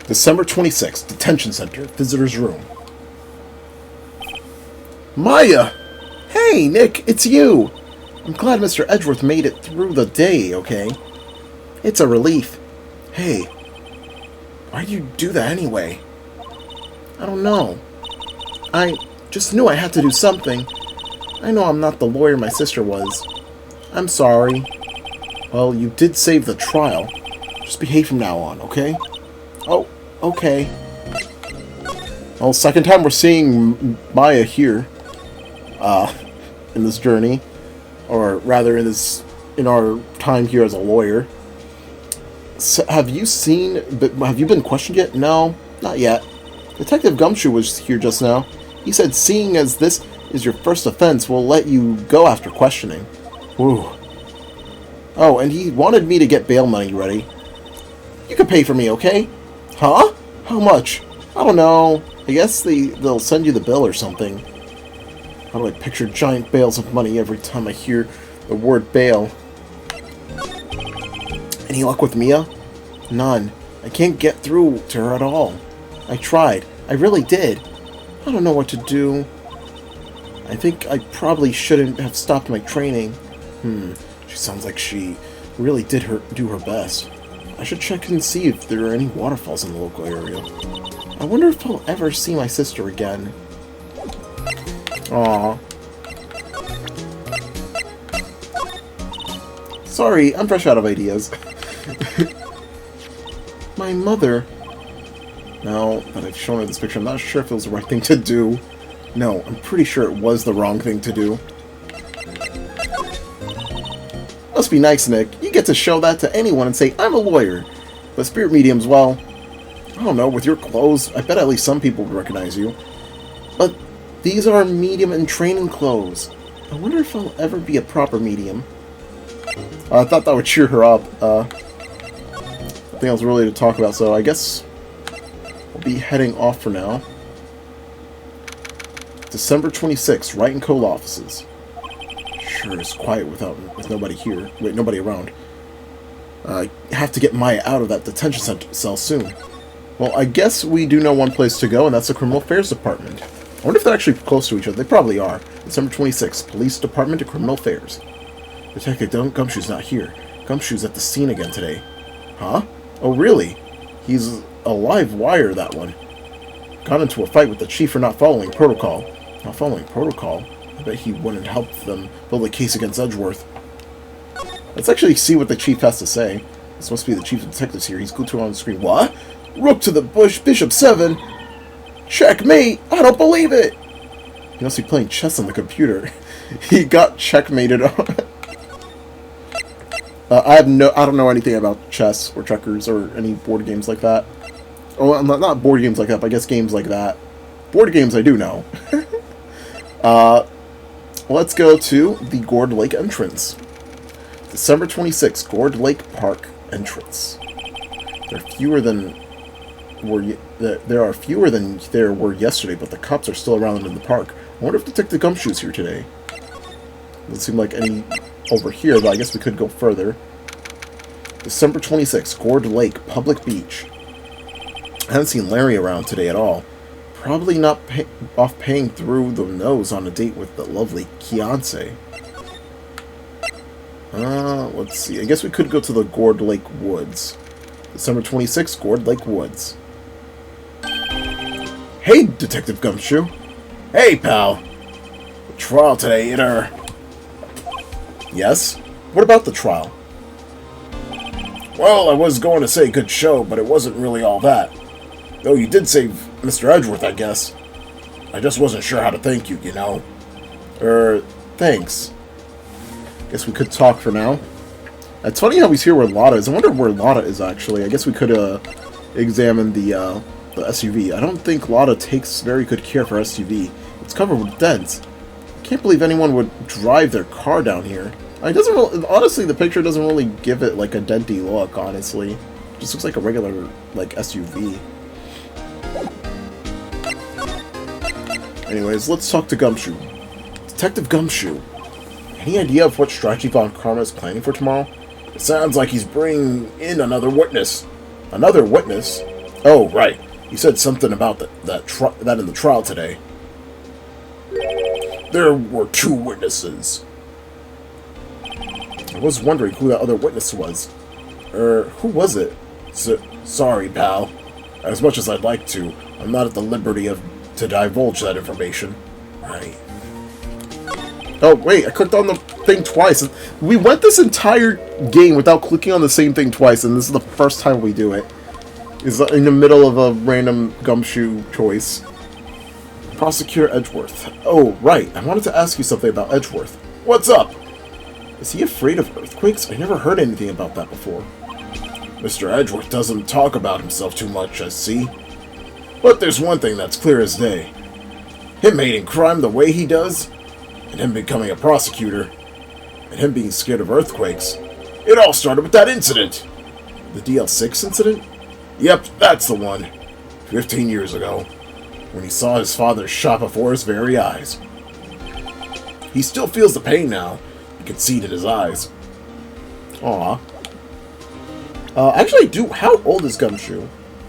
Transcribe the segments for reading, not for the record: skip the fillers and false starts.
December 26th, Detention Center, Visitor's Room. Maya! Hey, Nick, it's you! I'm glad Mr. Edgeworth made it through the day, okay? It's a relief. Hey, why'd you do that anyway? I don't know. I just knew I had to do something. I know I'm not the lawyer my sister was. I'm sorry. Well, you did save the trial. Just behave from now on, okay? Oh, okay. Well, second time we're seeing Maya here. In this journey. Or rather, in our time here as a lawyer. So, have you been questioned yet? No, not yet. Detective Gumshoe was here just now. He said, seeing as this is your first offense, we'll let you go after questioning. Whew. Oh, and he wanted me to get bail money ready. You can pay for me, okay? Huh? How much? I don't know. I guess they'll send you the bill or something. How do I picture giant bales of money every time I hear the word bail? Any luck with Mia? None. I can't get through to her at all. I tried. I really did. I don't know what to do. I think I probably shouldn't have stopped my training. She sounds like she really did do her best. I should check and see if there are any waterfalls in the local area. I wonder if I'll ever see my sister again. Aww. Sorry, I'm fresh out of ideas. My mother. Now that I've shown her this picture, I'm not sure if it was the right thing to do. No, I'm pretty sure it was the wrong thing to do. Must be nice, Nick. You get to show that to anyone and say, I'm a lawyer. But spirit mediums, well, I don't know, with your clothes, I bet at least some people would recognize you. But these are medium and training clothes. I wonder if I'll ever be a proper medium. I thought that would cheer her up. Nothing else really to talk about, so I guess we'll be heading off for now. December 26th, Wright & Co. offices. Sure, it's quiet with nobody here. Wait, nobody around. I have to get Maya out of that detention cell soon. Well, I guess we do know one place to go, and that's the Criminal Affairs Department. I wonder if they're actually close to each other. They probably are. December 26th, Police Department of Criminal Affairs. Detective Gumshoe's not here. Gumshoe's at the scene again today. Huh? Oh, really? He's a live wire, that one. Got into a fight with the chief for not following protocol. Not following protocol? I bet he wouldn't help them build a case against Edgeworth. Let's actually see what the chief has to say. This must be the chief of detectives here. He's glued to on the screen. What? Rook to the bush, Bishop 7. Checkmate! I don't believe it! He must be playing chess on the computer. He got checkmated on. I don't know anything about chess or checkers or any board games like that. Oh, not board games like that, but I guess games like that. Board games I do know. Let's go to the Gourd Lake entrance. December 26th, Gourd Lake Park entrance. There are fewer than there were yesterday, but the cops are still around in the park. I wonder if Detective Gumshoe's here today. Doesn't seem like any over here, but I guess we could go further. December 26th, Gourd Lake Public Beach. I haven't seen Larry around today at all. Probably not off paying through the nose on a date with the lovely Kiance. Let's see. I guess we could go to the Gourd Lake Woods. December 26th, Gourd Lake Woods. Hey, Detective Gumshoe. Hey, pal. The trial today, Yes? What about the trial? Well, I was going to say good show, but it wasn't really all that. Though you did save Mr. Edgeworth, I guess. I just wasn't sure how to thank you, you know. Thanks. Guess we could talk for now. It's funny how he's here where Lotta is. I wonder where Lotta is, actually. I guess we could, examine the SUV. I don't think Lotta takes very good care of her SUV. It's covered with dents. I can't believe anyone would drive their car down here. It doesn't really, honestly, the picture doesn't really give it, like, a denty look, honestly. It just looks like a regular, like, SUV. Anyways, let's talk to Gumshoe. Detective Gumshoe. Any idea of what strategy Von Karma is planning for tomorrow? It sounds like he's bringing in another witness. Another witness? Oh, right. You said something about that in the trial today. There were 2 witnesses. I was wondering who that other witness was. Who was it? Sorry, pal. As much as I'd like to, I'm not at the liberty to divulge that information. Right. Oh, wait, I clicked on the thing twice. We went this entire game without clicking on the same thing twice, and this is the first time we do it. It's in the middle of a random gumshoe choice. Prosecutor Edgeworth. Oh, right. I wanted to ask you something about Edgeworth. What's up? Is he afraid of earthquakes? I never heard anything about that before. Mr. Edgeworth doesn't talk about himself too much, I see. But there's one thing that's clear as day. Him hating crime the way he does, and him becoming a prosecutor, and him being scared of earthquakes. It all started with that incident. The DL6 incident? Yep, that's the one. 15 years ago, when he saw his father shot before his very eyes. He still feels the pain now. You can see it in his eyes. Aw. Actually, how old is Gumshoe?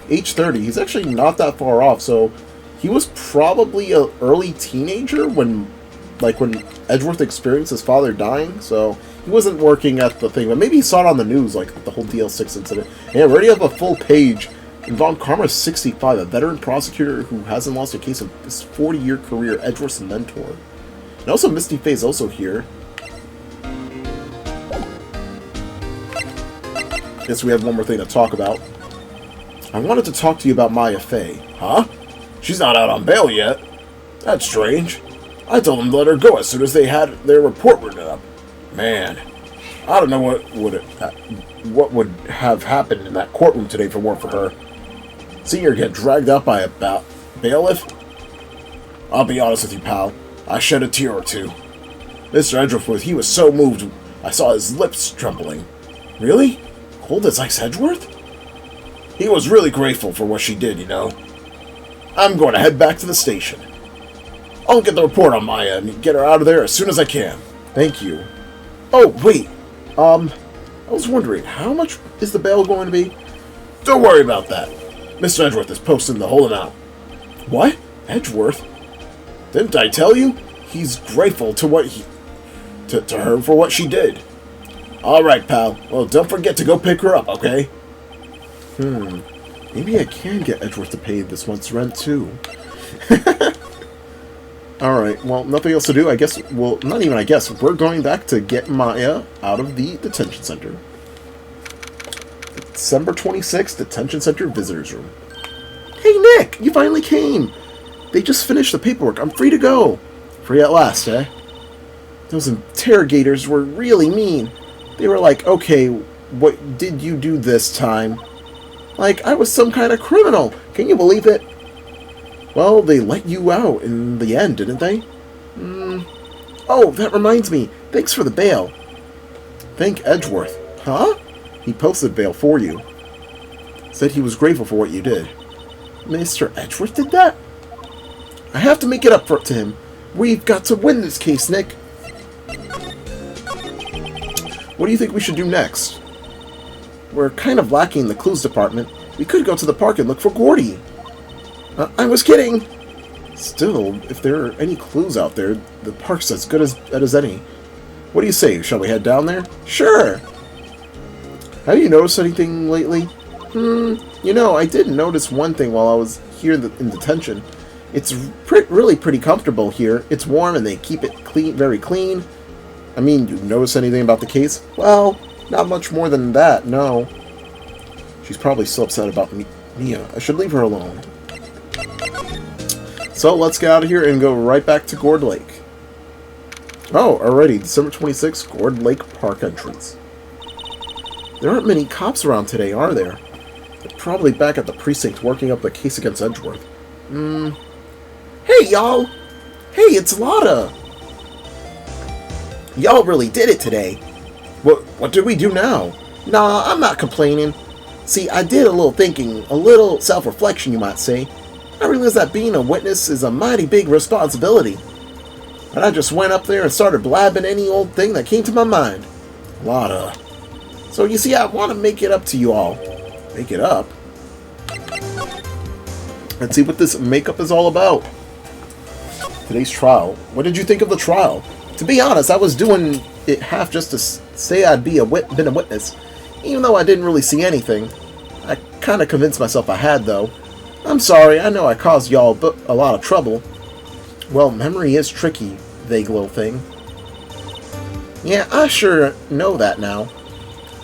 Age 30. He's actually not that far off, so he was probably an early teenager when Edgeworth experienced his father dying, so he wasn't working at the thing, but maybe he saw it on the news, like the whole DL6 incident. And we already have a full page. Von Karma 65, a veteran prosecutor who hasn't lost a case in his 40-year career, Edgeworth's mentor. And also Misty Faye's also here. Guess we have one more thing to talk about. I wanted to talk to you about Maya Fey. Huh? She's not out on bail yet. That's strange. I told them to let her go as soon as they had their report written up. Man, I don't know what would have happened in that courtroom today if it weren't for her. Seeing her get dragged out by a bailiff? I'll be honest with you, pal. I shed a tear or two. Mr. Edgeworth, he was so moved, I saw his lips trembling. Really? Cold as ice Edgeworth? He was really grateful for what she did, you know. I'm going to head back to the station. I'll get the report on Maya and get her out of there as soon as I can. Thank you. Oh, wait. I was wondering, how much is the bail going to be? Don't worry about that. Mr. Edgeworth is posting the whole amount. What? Edgeworth? Didn't I tell you? He's grateful to her for what she did. Alright, pal. Well, don't forget to go pick her up, okay? Maybe I can get Edgeworth to pay this month's rent, too. Alright, well, nothing else to do. I guess, well, not even I guess. We're going back to get Maya out of the detention center. December 26th, detention center visitors room. Hey, Nick! You finally came! They just finished the paperwork. I'm free to go. Free at last, eh? Those interrogators were really mean. They were like, okay, what did you do this time? Like, I was some kind of criminal. Can you believe it? Well, they let you out in the end, didn't they? Oh, that reminds me. Thanks for the bail. Thank Edgeworth. Huh? He posted bail for you. Said he was grateful for what you did. Mr. Edgeworth did that? I have to make it up to him. We've got to win this case, Nick. What do you think we should do next? We're kind of lacking in the clues department. We could go to the park and look for Gordy. I was kidding. Still, if there are any clues out there, the park's as good as any. What do you say? Shall we head down there? Sure. Have you noticed anything lately? You know, I did notice one thing while I was here in detention. It's really pretty comfortable here. It's warm and they keep it clean, very clean. I mean, you notice anything about the case? Well, not much more than that, no. She's probably still upset about Mia. I should leave her alone. So, let's get out of here and go right back to Gourd Lake. Oh, alrighty, December 26th, Gourd Lake Park entrance. There aren't many cops around today, are there? They're probably back at the precinct working up the case against Edgeworth. Hey, y'all! Hey, it's Lotta! Y'all really did it today. What did we do now? Nah, I'm not complaining. See, I did a little thinking, a little self-reflection, you might say. I realized that being a witness is a mighty big responsibility. And I just went up there and started blabbing any old thing that came to my mind. Lotta. So you see, I want to make it up to you all. Make it up? Let's see what this makeup is all about. Today's trial. What did you think of the trial? To be honest, I was doing it half just to say I'd been a witness. Even though I didn't really see anything. I kind of convinced myself I had, though. I'm sorry, I know I caused y'all a lot of trouble. Well, memory is tricky, vague little thing. Yeah, I sure know that now.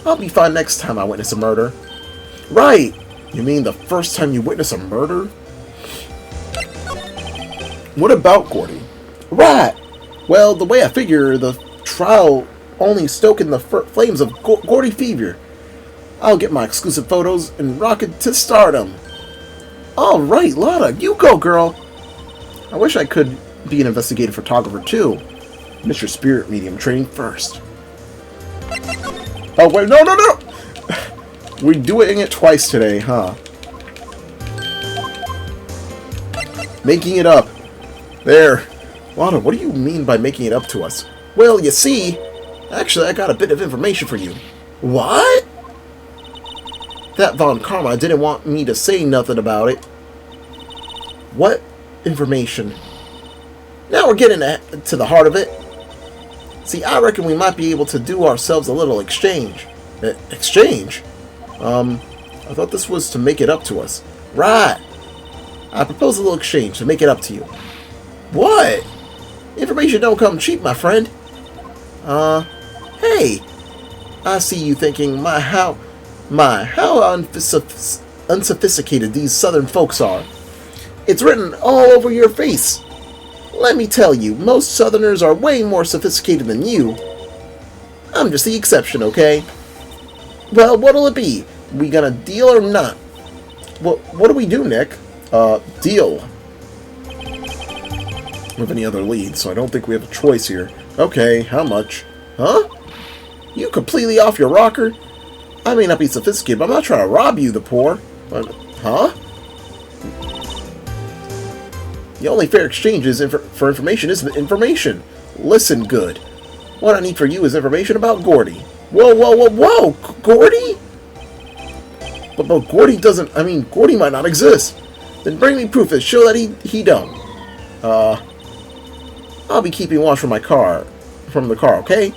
I'll be fine next time I witness a murder. Right! You mean the first time you witness a murder? What about Gordy? Right! Well, the way I figure, the trial only stoking the flames of Gordy fever. I'll get my exclusive photos and rocket to stardom. Alright, Lotta, you go, girl! I wish I could be an investigative photographer, too. Mr. Spirit Medium training first. Oh, wait, no! We're doing it twice today, huh? Making it up. There. Lotta, what do you mean by making it up to us? Well, you see, actually, I got a bit of information for you. What? That Von Karma didn't want me to say nothing about it. What information? Now we're getting to the heart of it. See, I reckon we might be able to do ourselves a little exchange. Exchange? I thought this was to make it up to us. Right. I propose a little exchange to make it up to you. What? Information don't come cheap, my friend. Hey. I see you thinking, how unsophisticated these southern folks are. It's written all over your face. Let me tell you, most southerners are way more sophisticated than you. I'm just the exception, okay? Well, what'll it be? We gonna deal or not? What do we do, Nick? Deal. We don't have any other leads, so I don't think we have a choice here. Okay, how much? Huh? You completely off your rocker? I may not be sophisticated, but I'm not trying to rob you, the poor. Huh? The only fair exchange is for information isn't information. Listen good. What I need for you is information about Gordy. Whoa! Gordy? But Gordy doesn't... I mean, Gordy might not exist. Then bring me proof that show that he don't. I'll be keeping watch from the car, okay?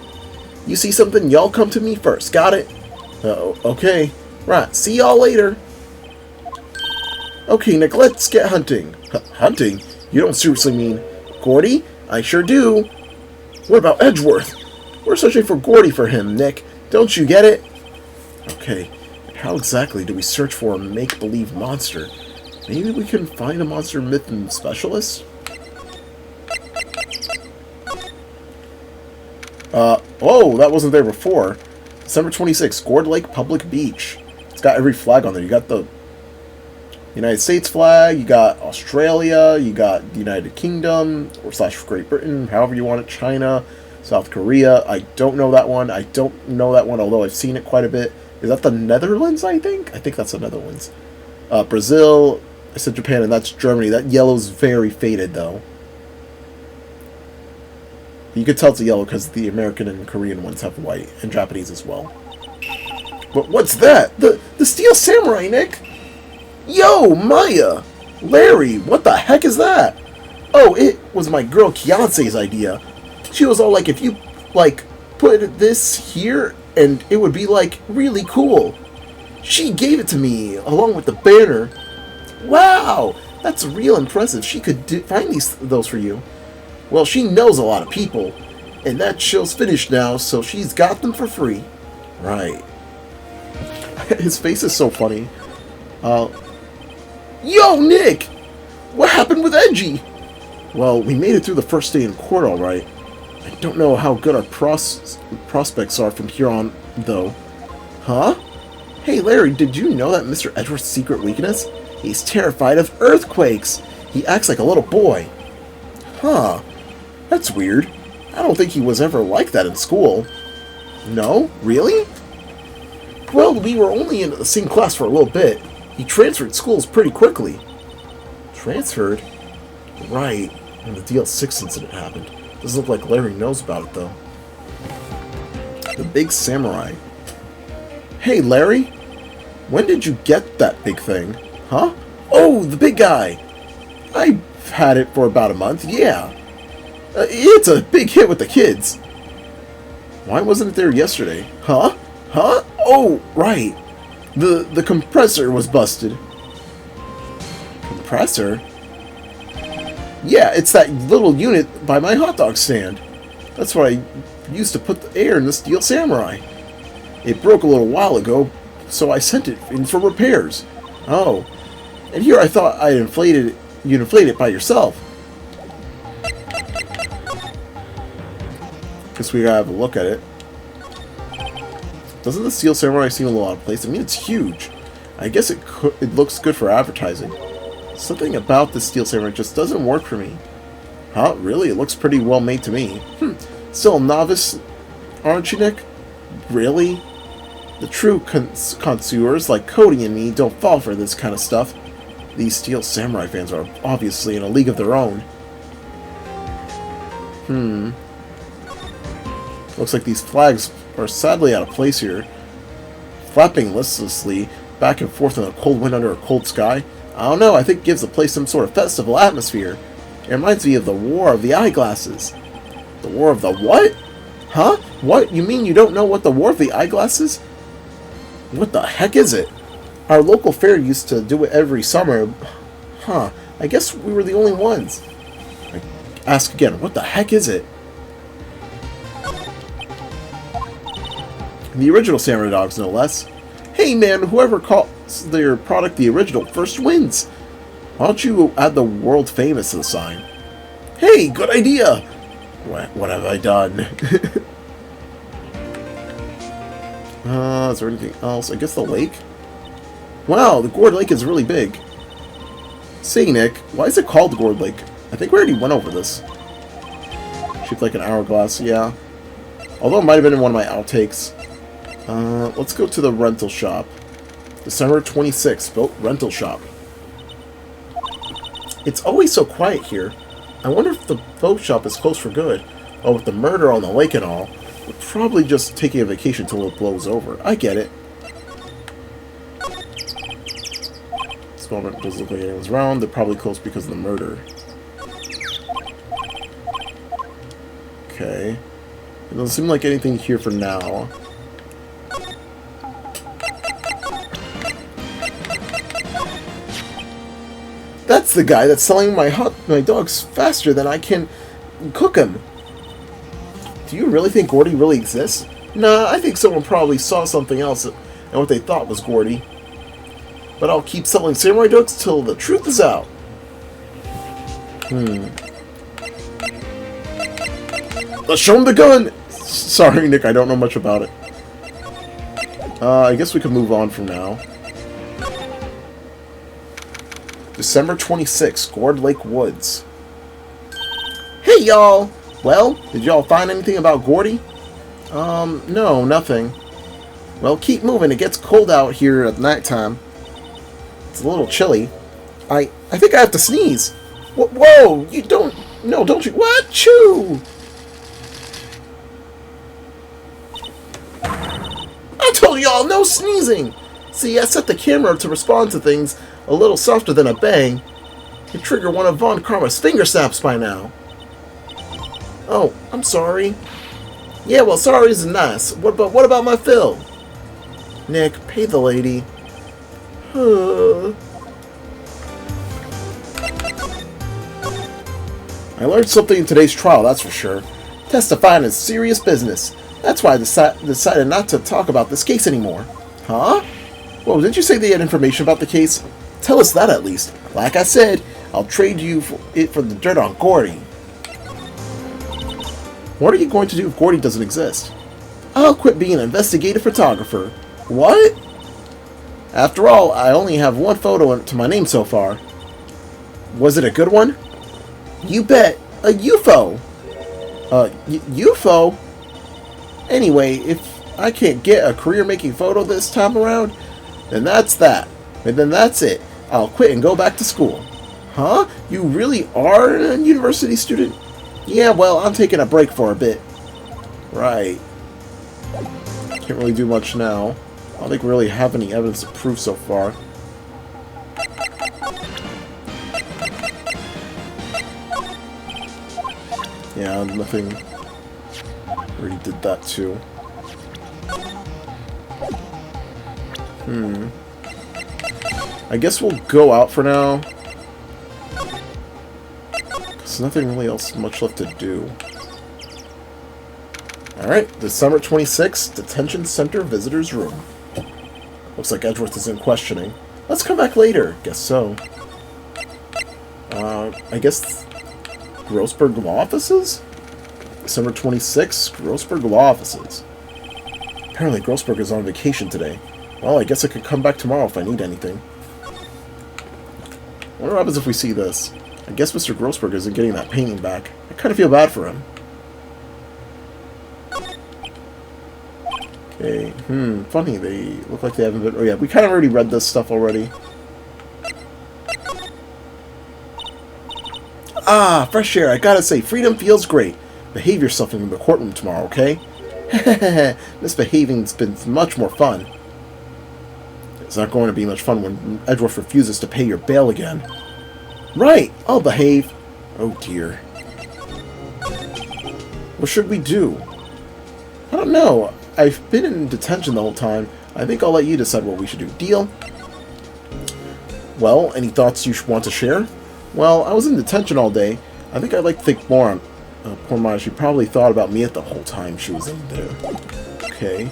You see something, y'all come to me first. Got it? Okay. Right. See y'all later. Okay, Nick, let's get hunting. Hunting? You don't seriously mean Gordy? I sure do. What about Edgeworth? We're searching for Gordy for him, Nick. Don't you get it? Okay. How exactly do we search for a make-believe monster? Maybe we can find a monster myth and specialist? Oh, that wasn't there before. December 26th, Gourd Lake Public Beach. It's got every flag on there. You got the United States flag, you got Australia, you got the United Kingdom, or / Great Britain, however you want it, China, South Korea. I don't know that one. I don't know that one, although I've seen it quite a bit. Is that the Netherlands, I think? I think that's the Netherlands. Brazil, I said Japan, and that's Germany. That yellow's very faded, though. You can tell it's a yellow because the American and Korean ones have white, and Japanese as well. But what's that? The Steel Samurai, Nick! Yo, Maya! Larry, what the heck is that? Oh, it was my girl Kiance's idea. She was all like, if you, like, put this here, and it would be, like, really cool. She gave it to me, along with the banner. Wow! That's real impressive. She could find those for you. Well, she knows a lot of people, and that show's finished now, so she's got them for free. Right. His face is so funny. Yo, Nick! What happened with Edgy? Well, we made it through the first day in court, all right. I don't know how good our prospects are from here on, though. Huh? Hey, Larry, did you know that Mr. Edgeworth's secret weakness? He's terrified of earthquakes. He acts like a little boy. Huh. That's weird. I don't think he was ever like that in school. No? Really? Well, we were only in the same class for a little bit. He transferred schools pretty quickly. Transferred? Right. When the DL6 incident happened. Doesn't look like Larry knows about it, though. The Big Samurai. Hey, Larry? When did you get that big thing? Huh? Oh, the big guy! I've had it for about a month, yeah. It's a big hit with the kids. Why wasn't it there yesterday? Huh? Huh? Oh, right. The compressor was busted. Compressor? Yeah, it's that little unit by my hot dog stand. That's what I used to put the air in the Steel Samurai. It broke a little while ago, so I sent it in for repairs. Oh. And here I thought you'd inflate it by yourself. Guess we gotta have a look at it. Doesn't the Steel Samurai seem a little out of place? I mean, it's huge. I guess it looks good for advertising. Something about the Steel Samurai just doesn't work for me. Huh? Really? It looks pretty well made to me. Still a novice, aren't you, Nick? Really? The true connoisseurs like Cody and me don't fall for this kind of stuff. These Steel Samurai fans are obviously in a league of their own. Looks like these flags are sadly out of place here. Flapping listlessly back and forth in a cold wind under a cold sky. I don't know, I think it gives the place some sort of festival atmosphere. It reminds me of the War of the Eyeglasses. The War of the what? Huh? What? You mean you don't know what the War of the Eyeglasses? What the heck is it? Our local fair used to do it every summer. Huh. I guess we were the only ones. I ask again, what the heck is it? The original Samurai Dogs, no less. Hey man, whoever calls their product the original first wins. Why don't you add the world famous to the sign? Hey, good idea! What have I done? Is there anything else? I guess the lake? Wow, the Gourd Lake is really big. Say, Nick, why is it called the Gourd Lake? I think we already went over this. Shaped like an hourglass, yeah. Although it might have been in one of my outtakes. Let's go to the rental shop. December 26th, boat rental shop. It's always so quiet here. I wonder if the boat shop is closed for good. Oh, with the murder on the lake and all, we're probably just taking a vacation till it blows over. I get it. This moment doesn't look like anyone's around. They're probably closed because of the murder. Okay. It doesn't seem like anything here for now. That's the guy that's selling my dogs faster than I can cook them. Do you really think Gordy really exists? Nah, I think someone probably saw something else and what they thought was Gordy. But I'll keep selling samurai dogs till the truth is out. Let's show him the gun! Sorry, Nick, I don't know much about it. I guess we can move on from now. December 26th, Gourd Lake Woods. Hey, y'all! Well, did y'all find anything about Gordy? No, nothing. Well, keep moving. It gets cold out here at nighttime. It's a little chilly. I think I have to sneeze. Whoa! You don't... No, don't you... What? Chew! I told y'all, no sneezing! See, I set the camera to respond to things a little softer than a bang. You trigger one of Von Karma's finger snaps by now. Oh, I'm sorry. Yeah, well, sorry isn't nice. But what about my fill? Nick, pay the lady. I learned something in today's trial, that's for sure. Testifying is serious business. That's why I decided not to talk about this case anymore. Huh? Well, didn't you say they had information about the case? Tell us that at least. Like I said, I'll trade you for the dirt on Gordy. What are you going to do if Gordy doesn't exist? I'll quit being an investigative photographer. What? After all, I only have one photo to my name so far. Was it a good one? You bet. A UFO. UFO? Anyway, if I can't get a career-making photo this time around, then that's that. And then that's it. I'll quit and go back to school. Huh? You really are a university student? Yeah, well, I'm taking a break for a bit. Right. Can't really do much now. I don't think we really have any evidence of proof so far. Yeah, nothing. Already did that too. I guess we'll go out for now. There's nothing really else much left to do. Alright, December 26th, Detention Center Visitors Room. Looks like Edgeworth is in questioning. Let's come back later. Guess so. I guess Grossberg Law Offices? December 26th, Grossberg Law Offices. Apparently Grossberg is on vacation today. Well, I guess I could come back tomorrow if I need anything. What happens if we see this? I guess Mr. Grossberg isn't getting that painting back. I kind of feel bad for him. Okay, funny, they look like they haven't been... Oh yeah, we kind of already read this stuff already. Ah, fresh air, I gotta say, freedom feels great. Behave yourself in the courtroom tomorrow, okay? Misbehaving's been much more fun. It's not going to be much fun when Edgeworth refuses to pay your bail again. Right, I'll behave. Oh dear. What should we do? I don't know. I've been in detention the whole time. I think I'll let you decide what we should do. Deal? Well, any thoughts you want to share? Well, I was in detention all day. I think I'd like to think more on... poor Maya, she probably thought about me at the whole time she was in there. Okay.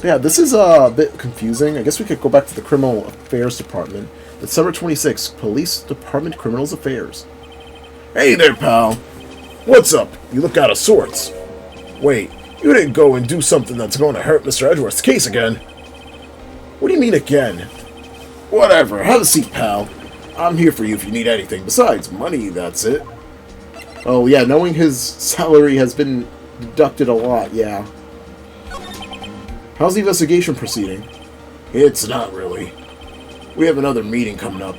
Yeah, this is a bit confusing. I guess we could go back to the Criminal Affairs Department. December 26th, Police Department Criminals Affairs. Hey there, pal. What's up? You look out of sorts. Wait, you didn't go and do something that's going to hurt Mr. Edgeworth's case again. What do you mean again? Whatever, have a seat, pal. I'm here for you if you need anything. Besides money, that's it. Oh, yeah, knowing his salary has been deducted a lot, yeah. How's the investigation proceeding? It's not really. We have another meeting coming up.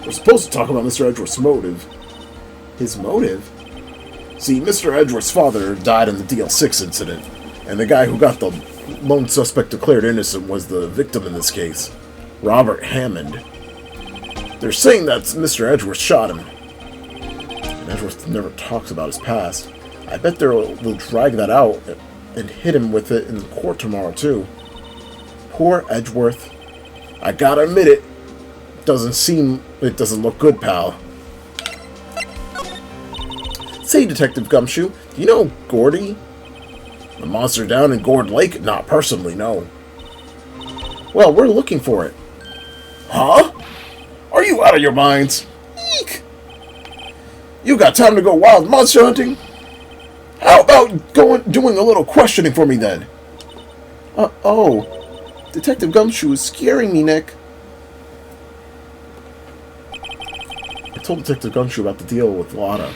We're supposed to talk about Mr. Edgeworth's motive. His motive? See, Mr. Edgeworth's father died in the DL6 incident, and the guy who got the lone suspect declared innocent was the victim in this case, Robert Hammond. They're saying that Mr. Edgeworth shot him. And Edgeworth never talks about his past. I bet they'll drag that out and hit him with it in court tomorrow, too. Poor Edgeworth. I gotta admit it. It doesn't look good, pal. Say, Detective Gumshoe, do you know Gordy? The monster down in Gourd Lake? Not personally, no. Well, we're looking for it. Huh? Are you out of your minds? Eek! You got time to go wild monster hunting? How about doing a little questioning for me then? Oh. Detective Gumshoe is scaring me, Nick. I told Detective Gumshoe about the deal with Lotta.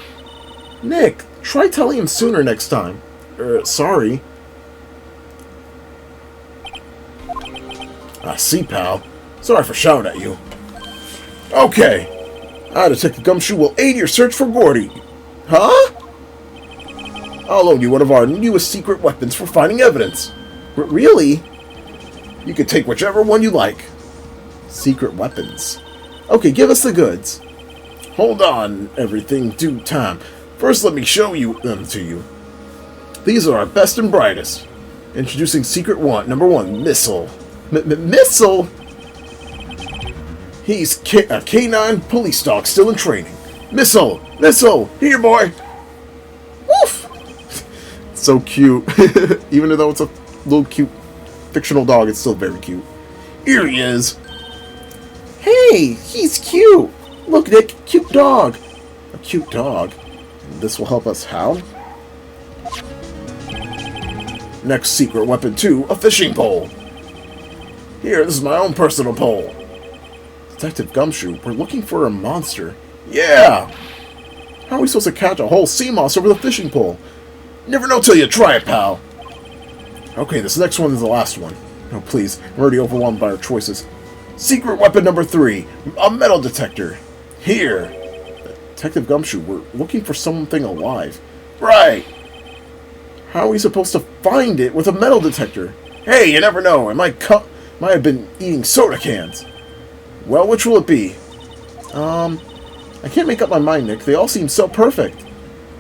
Nick, try telling him sooner next time. Sorry. I see, pal. Sorry for shouting at you. Okay. Detective Gumshoe will aid your search for Gordy. Huh? I'll loan you one of our newest secret weapons for finding evidence. Really? You can take whichever one you like. Secret weapons. Okay, give us the goods. Hold on, everything due time. First, let me show them to you. These are our best and brightest. Introducing Secret Number 1, Missile. Missile? He's a K9 police dog still in training. Missile! Missile! Here, boy! Woof! So cute. Even though it's a little cute fictional dog, it's still very cute. Here he is. Hey, he's cute. Look, Nick, cute dog. A cute dog. This will help us how? Next secret weapon 2, a fishing pole. Here, this is my own personal pole. Detective Gumshoe, we're looking for a monster. Yeah! How are we supposed to catch a whole sea moss over the fishing pole? Never know till you try it, pal. Okay, this next one is the last one. Oh, please, I'm already overwhelmed by our choices. Secret weapon number 3, a metal detector. Here. Detective Gumshoe, we're looking for something alive. Right. How are we supposed to find it with a metal detector? Hey, you never know. I might have been eating soda cans. Well, which will it be? I can't make up my mind, Nick. They all seem so perfect.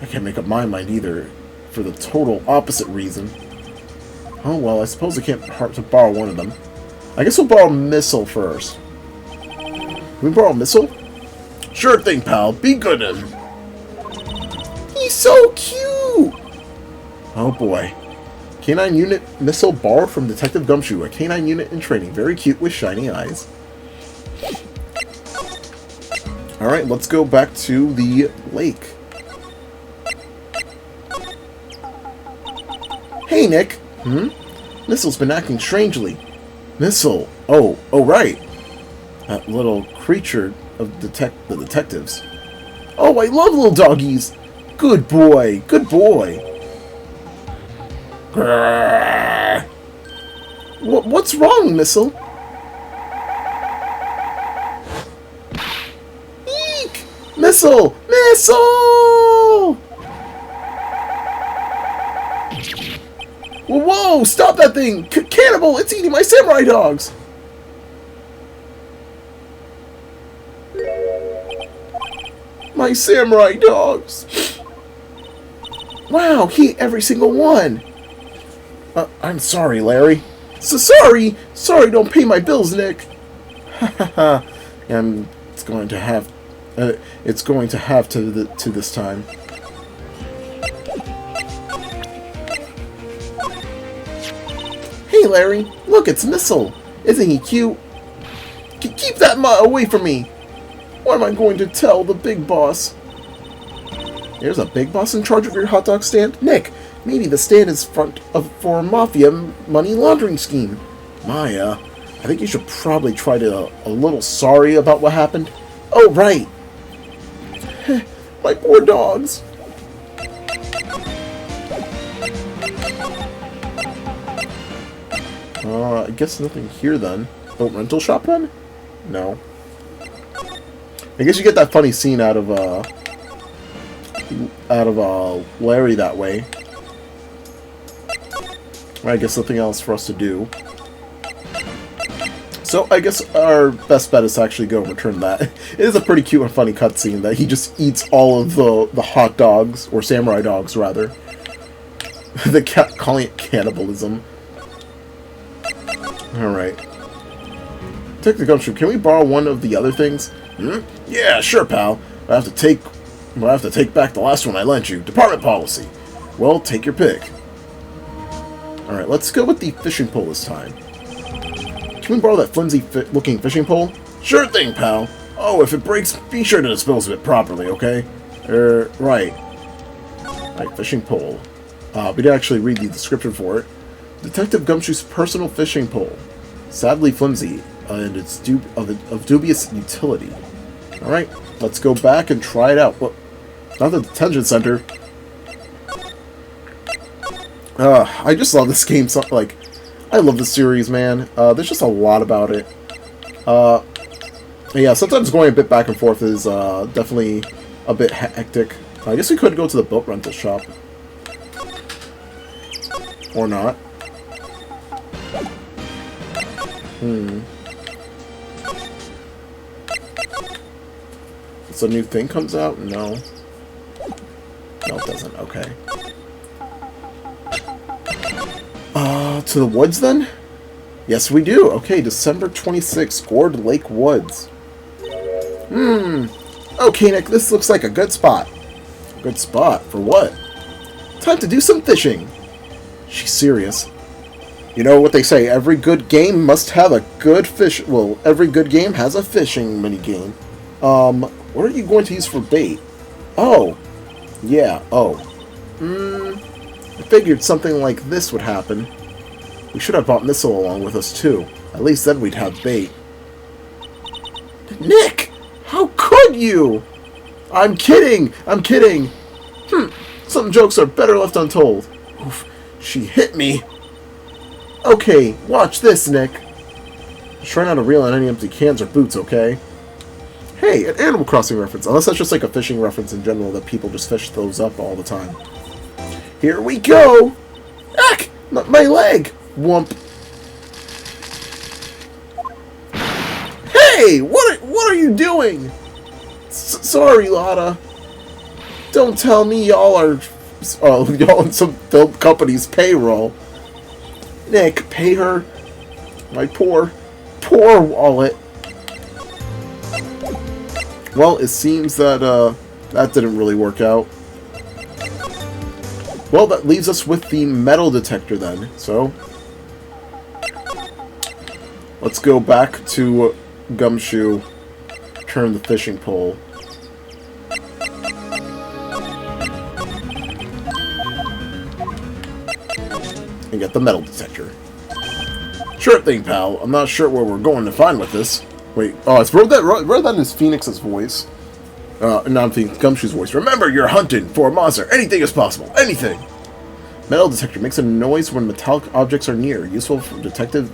I can't make up my mind either, for the total opposite reason. Oh well, I suppose I can't hurt to borrow one of them. I guess we'll borrow Missile first. Can we borrow Missile? Sure thing, pal. Be good to him. He's so cute! Oh boy. Canine Unit Missile borrowed from Detective Gumshoe, a canine unit in training. Very cute with shiny eyes. Alright, let's go back to the lake. Hey, Nick! Missile's been acting strangely. Missile? Oh, right. That little creature of the detectives. Oh, I love little doggies! Good boy, good boy. Grrr. What's wrong, Missile? Eek! Missile! Missile! Whoa! Stop that thing! Cannibal! It's eating my samurai dogs! My samurai dogs! Wow, he ate every single one! I'm sorry, Larry. Sorry! Sorry, don't pay my bills, Nick! Hahaha. And it's going to have to this time. Hey, Larry! Look, it's Missile! Isn't he cute? Keep that mutt away from me! What am I going to tell the big boss? There's a big boss in charge of your hot dog stand? Nick, maybe the stand is for a mafia money laundering scheme. Maya, I think you should probably try to a little sorry about what happened. Oh, right! My poor dogs! I guess nothing here then. Oh, rental shop then? No. I guess you get that funny scene out of Larry that way. I guess nothing else for us to do. So I guess our best bet is to actually go and return that. It is a pretty cute and funny cutscene that he just eats all of the hot dogs, or samurai dogs rather. The cat calling it cannibalism. Alright. Take the Gumshoe. Can we borrow one of the other things? Yeah, sure, pal. I have to take back the last one I lent you. Department policy. Well, take your pick. Alright, let's go with the fishing pole this time. Can we borrow that flimsy-looking fishing pole? Sure thing, pal. Oh, if it breaks, be sure to dispose of it properly, okay? Right. Right, fishing pole. We did actually read the description for it. Detective Gumshoe's personal fishing pole. Sadly flimsy, and it's of dubious utility. Alright, let's go back and try it out. Well, not the detention center. I just love this game. I love this series, man. There's just a lot about it. Yeah, sometimes going a bit back and forth is definitely a bit hectic. I guess we could go to the boat rental shop. Or not. It's a new thing comes out? No. No, it doesn't. Okay. To the woods then? Yes, we do. Okay, December 26th, Gourd Lake Woods. Okay, Nick, this looks like a good spot. Good spot? For what? Time to do some fishing. She's serious. You know what they say, every good game must have a good fish... Well, every good game has a fishing minigame. What are you going to use for bait? Oh. Yeah, oh. I figured something like this would happen. We should have brought Missile along with us, too. At least then we'd have bait. Nick! How could you? I'm kidding! I'm kidding! Some jokes are better left untold. Oof, she hit me. Okay, watch this, Nick. Just try not to reel on any empty cans or boots, okay? Hey, an Animal Crossing reference. Unless that's just like a fishing reference in general that people just fish those up all the time. Here we go! Ack! My leg! Whump. Hey! What are you doing? Sorry, Lotta. Don't tell me y'all are y'all on some film company's payroll. Nick, pay her. My poor wallet. Well, it seems that that didn't really work out. Well, that leaves us with the metal detector then. So let's go back to Gumshoe, turn the fishing pole. And get the metal detector. Sure thing, pal. I'm not sure where we're going to find with this. Wait, oh, it's wrote that in Phoenix's voice. Not Phoenix, Gumshoe's voice. Remember, you're hunting for a monster. Anything is possible. Anything. Metal detector makes a noise when metallic objects are near. Useful for detecting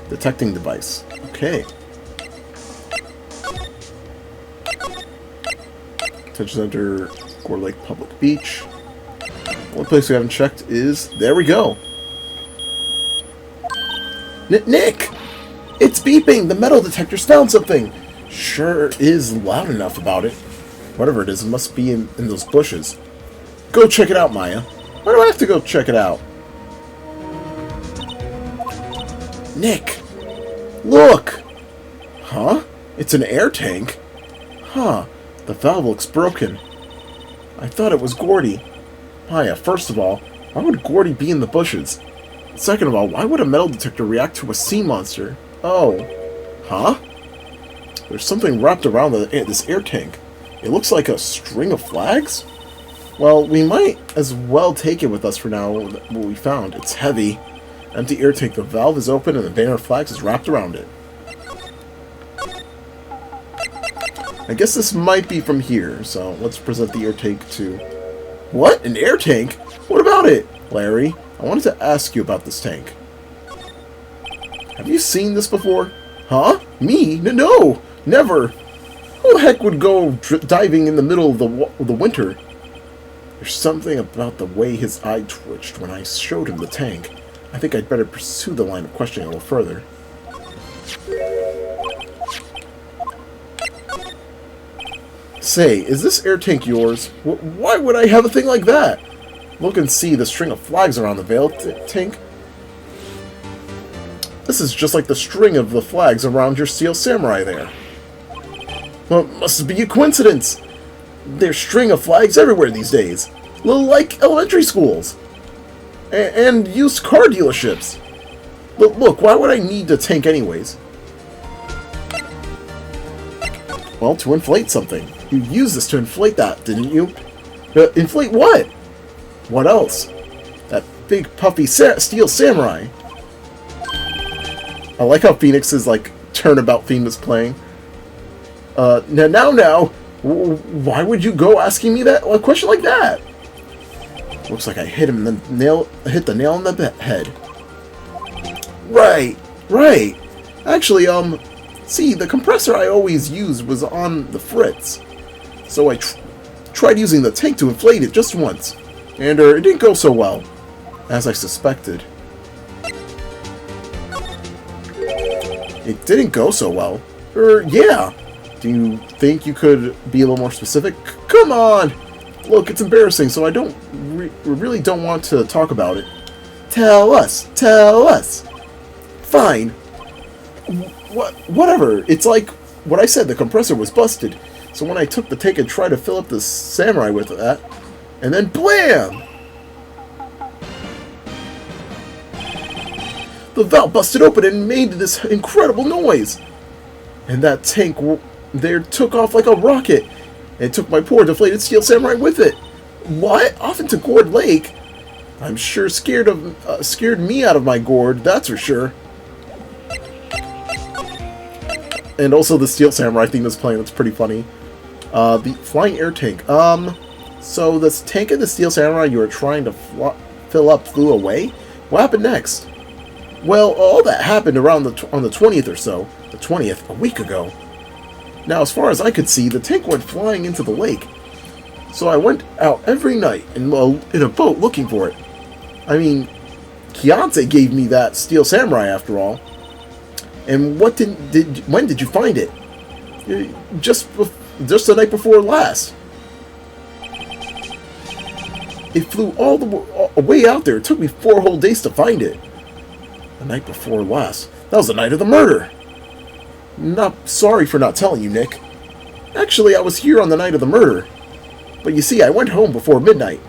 device. Okay. Touch Center, Gore Lake Public Beach. The only place we haven't checked is... There we go. Nick! It's beeping! The metal detector's found something! Sure is loud enough about it. Whatever it is, it must be in those bushes. Go check it out, Maya. Why do I have to go check it out? Nick! Look! Huh? It's an air tank? Huh. The valve looks broken. I thought it was Gordy. Maya, first of all, why would Gordy be in the bushes? Second of all, why would a metal detector react to a sea monster? Oh. Huh? There's something wrapped around this air tank. It looks like a string of flags? Well, we might as well take it with us for now, what we found. It's heavy. Empty air tank. The valve is open and the banner of flags is wrapped around it. I guess this might be from here, so let's present the air tank to... What? An air tank? What about it? Larry, I wanted to ask you about this tank. Have you seen this before? Huh? Me? No, never. Who the heck would go diving in the middle of the winter? There's something about the way his eye twitched when I showed him the tank. I think I'd better pursue the line of questioning a little further. Say, is this air tank yours? Why would I have a thing like that? Look and see the string of flags around the veil tank. This is just like the string of the flags around your Steel Samurai there. Well, it must be a coincidence. There's string of flags everywhere these days. Like elementary schools. And used car dealerships. Look, why would I need a tank anyways? Well, to inflate something. You used this to inflate that, didn't you? Inflate what? What else? That big puffy Steel Samurai. I like how Phoenix's like turnabout theme is playing. Now, why would you go asking me a question like that? Looks like I hit the nail on the head. Right. Actually, see, the compressor I always used was on the fritz. So I tried using the tank to inflate it just once. And it didn't go so well, as I suspected. It didn't go so well? Yeah. Do you think you could be a little more specific? Come on! Look, it's embarrassing, so I really don't want to talk about it. Tell us! Fine. Whatever. It's like what I said, the compressor was busted. So when I took the tank and tried to fill up the Samurai with that, and then BLAM! The valve busted open and made this incredible noise. And that tank there took off like a rocket. And took my poor deflated Steel Samurai with it. What? Off into Gourd Lake? I'm sure scared me out of my gourd, that's for sure. And also the Steel Samurai theme is playing, that's pretty funny. The flying air tank. So this tank of the Steel Samurai you were trying to fill up flew away? What happened next? Well, all that happened around on the 20th or so. The 20th, a week ago. Now, as far as I could see, the tank went flying into the lake. So I went out every night in a boat looking for it. I mean, Kianse gave me that Steel Samurai after all. And when did you find it? Just the night before last. It flew all the way out there. It took me 4 whole days to find it. The night before last. That was the night of the murder. Sorry for not telling you, Nick. Actually, I was here on the night of the murder. But you see, I went home before midnight.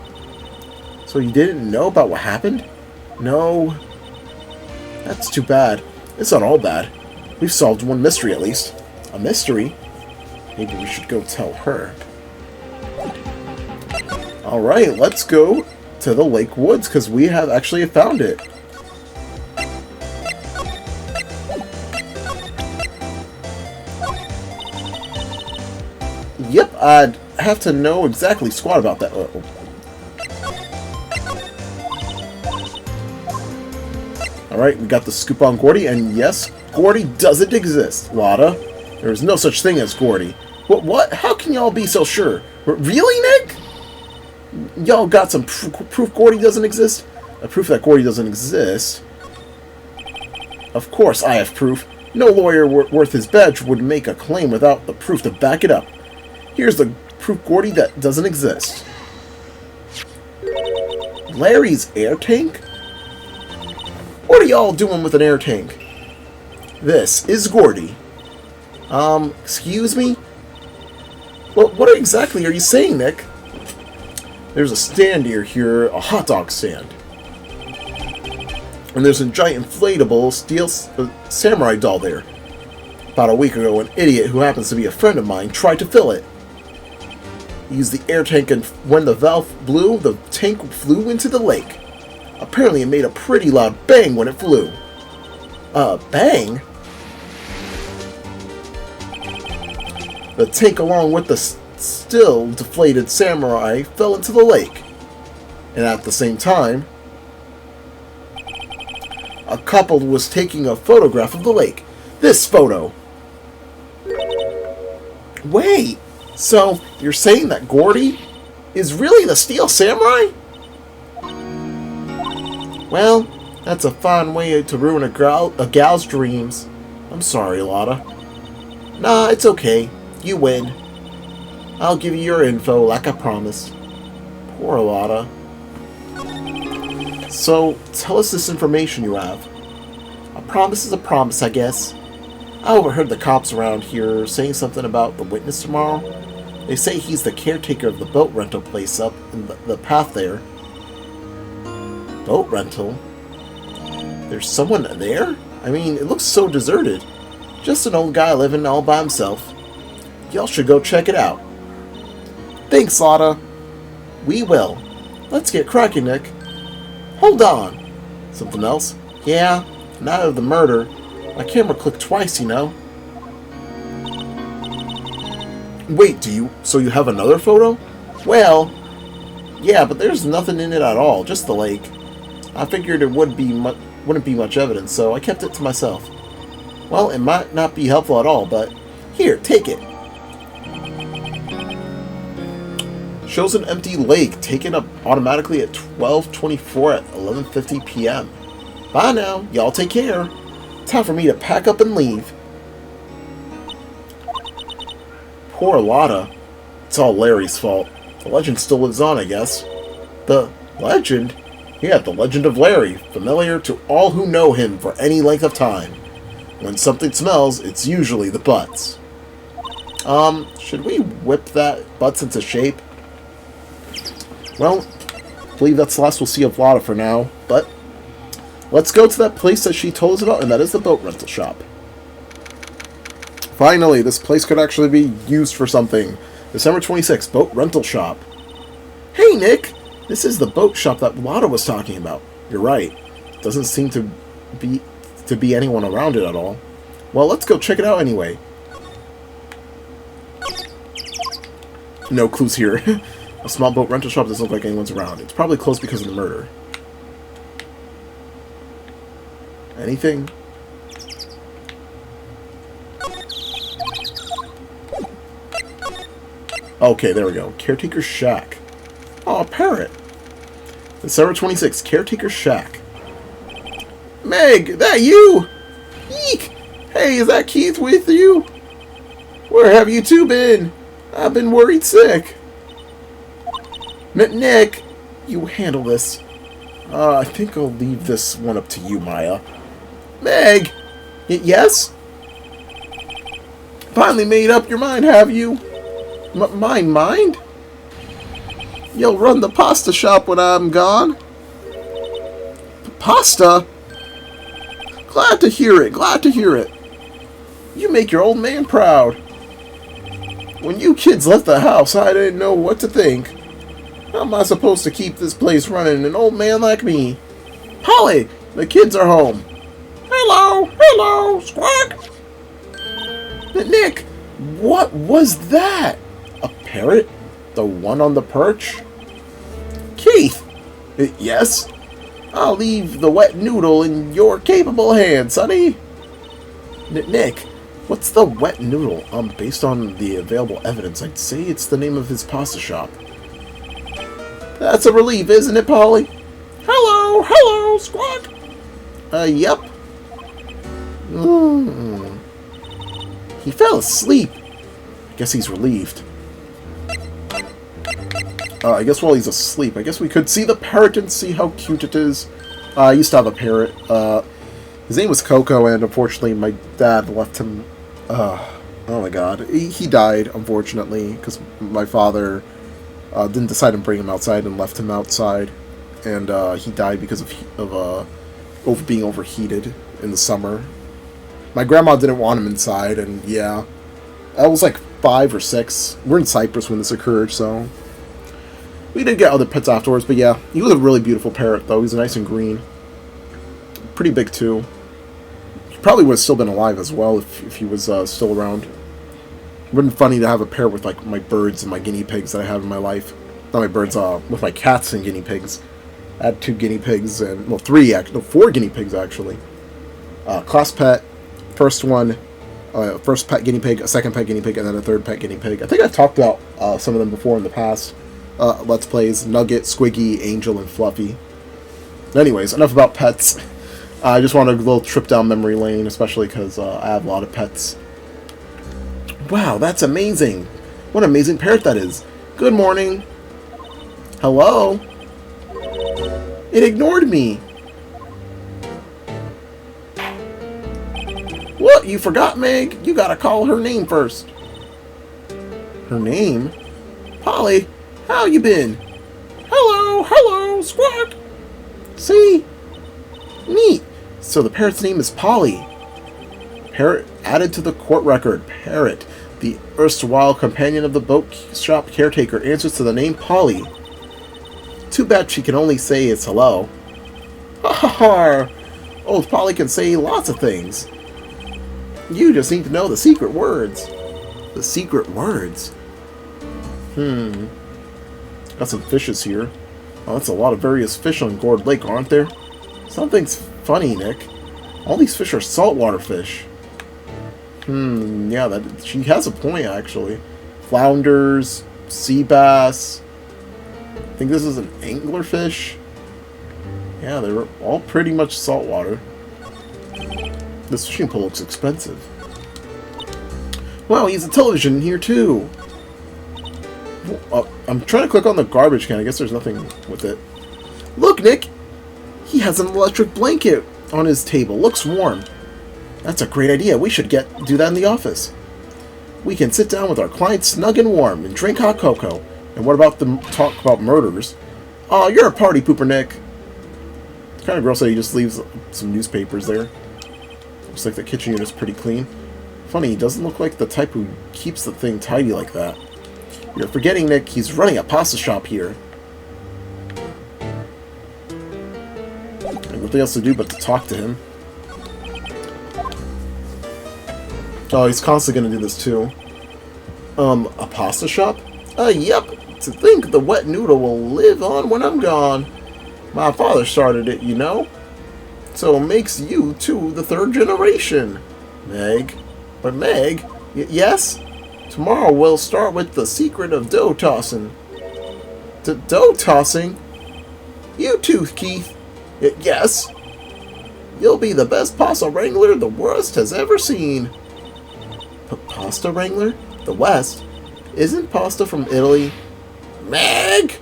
So you didn't know about what happened? No. That's too bad. It's not all bad. We've solved one mystery at least. A mystery? Maybe we should go tell her. Alright, let's go to the Lake Woods, because we have actually found it. Yep, I'd have to know exactly squat about that. Alright, we got the scoop on Gordy, and yes, Gordy doesn't exist, Lotta. There is no such thing as Gordy. What? How can y'all be so sure? Really, Nick? Y'all got some proof Gordy doesn't exist? A proof that Gordy doesn't exist? Of course I have proof. No lawyer worth his badge would make a claim without the proof to back it up. Here's the proof Gordy that doesn't exist. Larry's air tank? What are y'all doing with an air tank? This is Gordy. Excuse me? Well, what exactly are you saying, Nick? There's a stand near here, a hot dog stand. And there's a giant inflatable steel samurai doll there. About a week ago, an idiot who happens to be a friend of mine tried to fill it. He used the air tank, and when the valve blew, the tank flew into the lake. Apparently, it made a pretty loud bang when it flew. Bang? The tank, along with the still deflated samurai, fell into the lake. And at the same time, a couple was taking a photograph of the lake. This photo. Wait, so you're saying that Gordy is really the Steel Samurai? Well, that's a fine way to ruin a gal's dreams. I'm sorry, Lotta. Nah, it's okay. You win. I'll give you your info like I promised. Poor Lotta. So, tell us this information you have. A promise is a promise, I guess. I overheard the cops around here saying something about the witness tomorrow. They say he's the caretaker of the boat rental place up in the path there. Boat rental? There's someone there? I mean, it looks so deserted. Just an old guy living all by himself. Y'all should go check it out. Thanks, Lotta. We will. Let's get cracking, Nick. Hold on. Something else? Yeah, night of the murder. My camera clicked twice, you know. Wait, so you have another photo? Well, yeah, but there's nothing in it at all, just the lake. I figured it wouldn't be much evidence, so I kept it to myself. Well, it might not be helpful at all, but here, take it. Shows an empty lake taken up automatically at 12:24 at 11:50 p.m. Bye now. Y'all take care. Time for me to pack up and leave. Poor Lotta. It's all Larry's fault. The legend still lives on, I guess. The legend? Yeah, the legend of Larry, familiar to all who know him for any length of time. When something smells, it's usually the butts. Should we whip that butts into shape? Well, I believe that's the last we'll see of Lotta for now, but let's go to that place that she told us about, and that is the boat rental shop. Finally, this place could actually be used for something. December 26th, boat rental shop. Hey, Nick! This is the boat shop that Lotta was talking about. You're right. Doesn't seem to be anyone around it at all. Well, let's go check it out anyway. No clues here. A small boat rental shop doesn't look like anyone's around. It's probably closed because of the murder. Anything? Okay, there we go. Caretaker Shack. Oh, a parrot. December 26th, Caretaker Shack. Meg, that you? Eek! Hey, is that Keith with you? Where have you two been? I've been worried sick. Nick, you handle this. I think I'll leave this one up to you, Maya. Meg! Yes? Finally made up your mind, have you? Mind? You'll run the pasta shop when I'm gone? Pasta? Glad to hear it. You make your old man proud. When you kids left the house, I didn't know what to think. How am I supposed to keep this place running, an old man like me? Polly, the kids are home. Hello, squawk. Nick, what was that? A parrot? The one on the perch? Keith! Yes? I'll leave the wet noodle in your capable hands, sonny. Nick, what's the wet noodle? Based on the available evidence, I'd say it's the name of his pasta shop. That's a relief, isn't it, Polly? Hello, squawk. Yep. He fell asleep. I guess he's relieved. I guess while he's asleep, I guess we could see the parrot and see how cute it is. I used to have a parrot. His name was Coco, and unfortunately my dad left him... oh my god. He died, unfortunately, because my father didn't decide to bring him outside and left him outside. And he died because of being overheated in the summer. My grandma didn't want him inside, and yeah. I was like 5 or 6. We're in Cyprus when this occurred, so... We did get other pets afterwards, but yeah. He was a really beautiful parrot, though. He's nice and green. Pretty big, too. He probably would have still been alive as well if he was still around. It would have been funny to have a parrot with, like, my birds and my guinea pigs that I have in my life. Not my birds, with my cats and guinea pigs. I had 2 guinea pigs and... Well, 4 guinea pigs, actually. Class pet. First one. First pet guinea pig, a second pet guinea pig, and then a third pet guinea pig. I think I've talked about some of them before in the past. Let's Plays. Nugget, Squiggy, Angel, and Fluffy. Anyways, enough about pets. I just wanted a little trip down memory lane, especially because I have a lot of pets. Wow, that's amazing. What an amazing parrot that is. Good morning. Hello? It ignored me. What? You forgot, Meg? You gotta call her name first. Her name? Polly, how you been? Hello, squawk. See? Neat. So the parrot's name is Polly. Parrot added to the court record. Parrot, the erstwhile companion of the boat shop caretaker, answers to the name Polly. Too bad she can only say it's hello. Ha ha ha! Old Polly can say lots of things. You just need to know the secret words. The secret words? Got some fishes here. Oh, that's a lot of various fish on Gourd Lake, aren't there? Something's funny, Nick. All these fish are saltwater fish. Yeah, she has a point, actually. Flounders, sea bass. I think this is an anglerfish. Yeah, they're all pretty much saltwater. This fishing pole looks expensive. Wow, he has a television here, too. I'm trying to click on the garbage can. I guess there's nothing with it. Look, Nick! He has an electric blanket on his table. Looks warm. That's a great idea. We should do that in the office. We can sit down with our clients snug and warm and drink hot cocoa. And what about the talk about murders? Oh, you're a party pooper, Nick. It's kind of gross that he just leaves some newspapers there. Looks like the kitchen unit's pretty clean. Funny, he doesn't look like the type who keeps the thing tidy like that. You're forgetting, Nick, he's running a pasta shop here. And nothing else to do but to talk to him. Oh, he's constantly gonna do this too. A pasta shop? Yep. To think the wet noodle will live on when I'm gone. My father started it, you know. So it makes you, too, the 3rd generation. Meg. But Meg? Yes? Tomorrow we'll start with the secret of dough tossing. Dough tossing? You too, Keith. Yes? You'll be the best pasta wrangler the West has ever seen. Pasta wrangler? The West? Isn't pasta from Italy? Meg!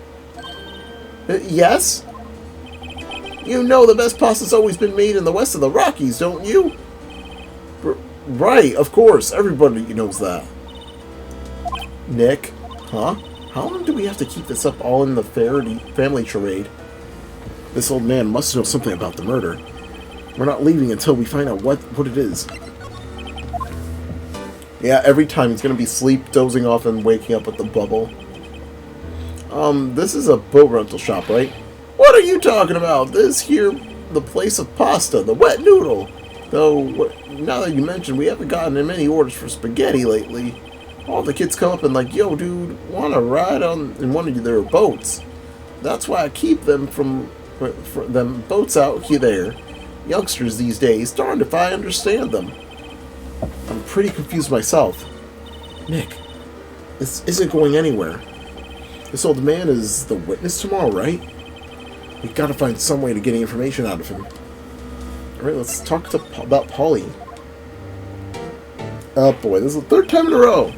Yes? You know the best pasta's always been made in the west of the Rockies, don't you? Right, of course. Everybody knows that. Nick? Huh? How long do we have to keep this up all in the family charade? This old man must know something about the murder. We're not leaving until we find out what it is. Yeah, every time he's gonna be dozing off and waking up with the bubble. This is a boat rental shop, right? What are you talking about? This here, the place of pasta, the wet noodle. Though, now that you mention, we haven't gotten many orders for spaghetti lately. All the kids come up and like, yo, dude, wanna ride in one of their boats? That's why I keep them from them boats out here there. Youngsters these days, darned if I understand them. I'm pretty confused myself. Nick, this isn't going anywhere. This old man is the witness tomorrow, right? We gotta find some way to get information out of him. Alright, let's talk about Polly. Oh boy, this is the third time in a row.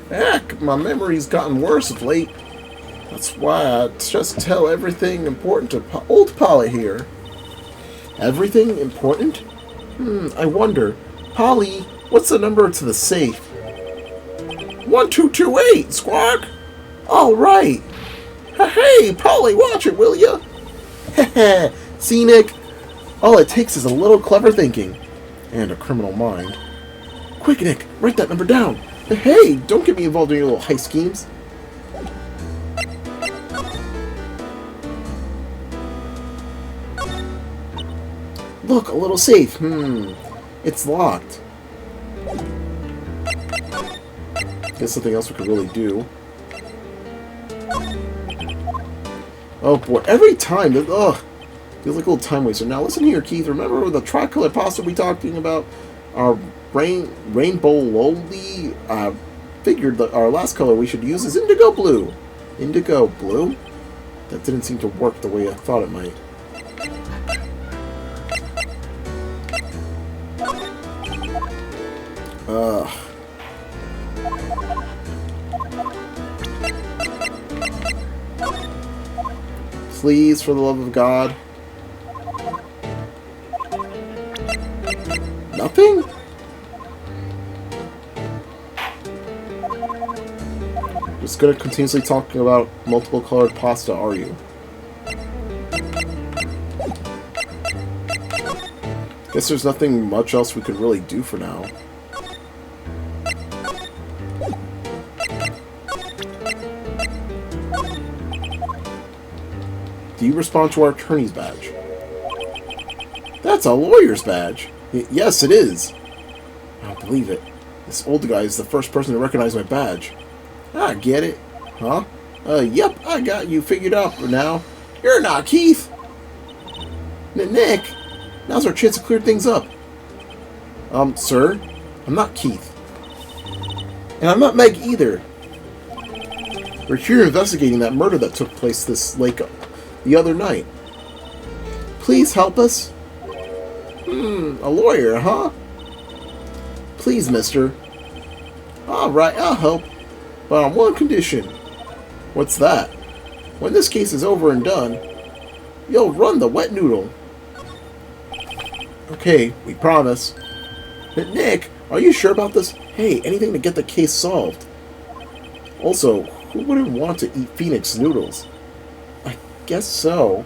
Heck, my memory's gotten worse of late. That's why I just tell everything important to old Polly here. Everything important? I wonder. Polly, what's the number to the safe? 1228, Squawk! Alright! Hey, Polly, watch it, will ya? Heh. See, Nick? All it takes is a little clever thinking. And a criminal mind. Quick, Nick, write that number down. Hey, don't get me involved in your little heist schemes. Look, a little safe. It's locked. Guess something else we could really do. Oh boy, every time, ugh, feels like a little time waster. Now listen here, Keith. Remember the tricolor pasta we talking about? Our rainbow loli. Figured that our last color we should use is indigo blue. Indigo blue? That didn't seem to work the way I thought it might. Please, for the love of God. Nothing? Just gonna continuously talking about multiple colored pasta, are you? Guess there's nothing much else we could really do for now. Do you respond to our attorney's badge? That's a lawyer's badge. Yes, it is. I don't believe it. This old guy is the first person to recognize my badge. I get it. Huh? Yep, I got you figured out now. You're not Keith. Nick, now's our chance to clear things up. Sir, I'm not Keith. And I'm not Meg either. We're here investigating that murder that took place this lake the other night. Please help us. A lawyer, huh? Please, mister. Alright, I'll help. But on one condition. What's that? When this case is over and done, you'll run the wet noodle. Okay, we promise. But Nick, are you sure about this? Hey, anything to get the case solved. Also, who wouldn't want to eat Phoenix noodles? I guess so.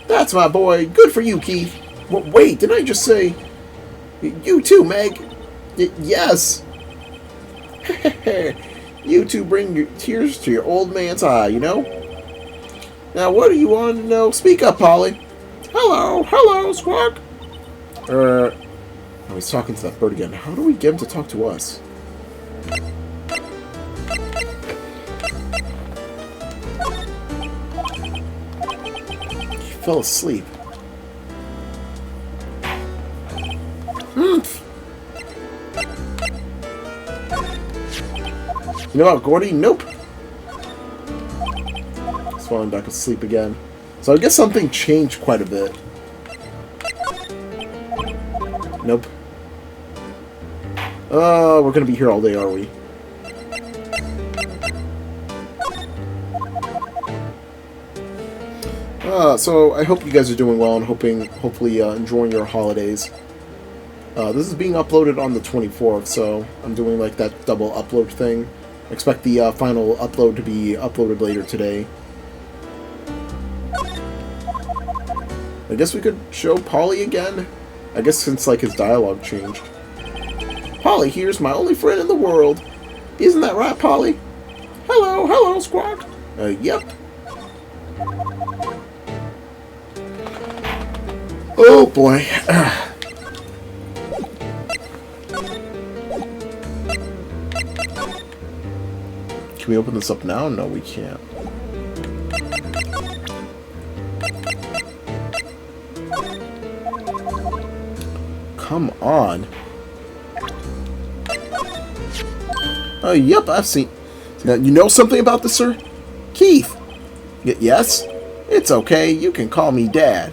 That's my boy. Good for you, Keith. Wait, didn't I just say... You too, Meg. Yes. You two bring your tears to your old man's eye, you know? Now, what do you want to know? Speak up, Polly. Hello, Squawk. Oh, he's talking to that bird again. How do we get him to talk to us? He fell asleep. You know what, Gordy? Nope. He's falling back asleep again. So I guess something changed quite a bit. Nope. We're gonna be here all day, are we? So I hope you guys are doing well and hopefully enjoying your holidays. This is being uploaded on the 24th, so I'm doing like that double upload thing. Expect the final upload to be uploaded later today. I guess we could show Polly again. I guess since like his dialogue changed. Polly here's my only friend in the world. Isn't that right, Polly? Hello, Squawk. Yep. Oh boy. Can we open this up now? No, we can't. Come on. Yep, I've seen... Now, you know something about this, sir? Keith. Yes? It's okay. You can call me Dad.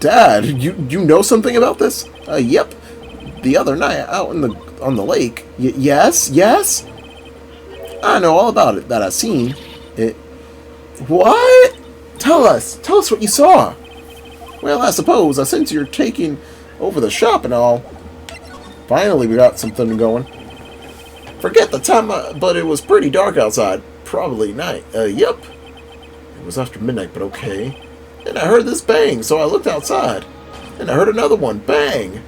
Dad, you know something about this? Yep. The other night out on the lake. Yes? I know all about it that I've seen. It. What? Tell us what you saw. Well, I suppose, since you're taking over the shop and all. Finally, we got something going. Forget the time, but it was pretty dark outside. Probably night. Yep. It was after midnight, but okay. And I heard this bang, so I looked outside. And I heard another one. Bang!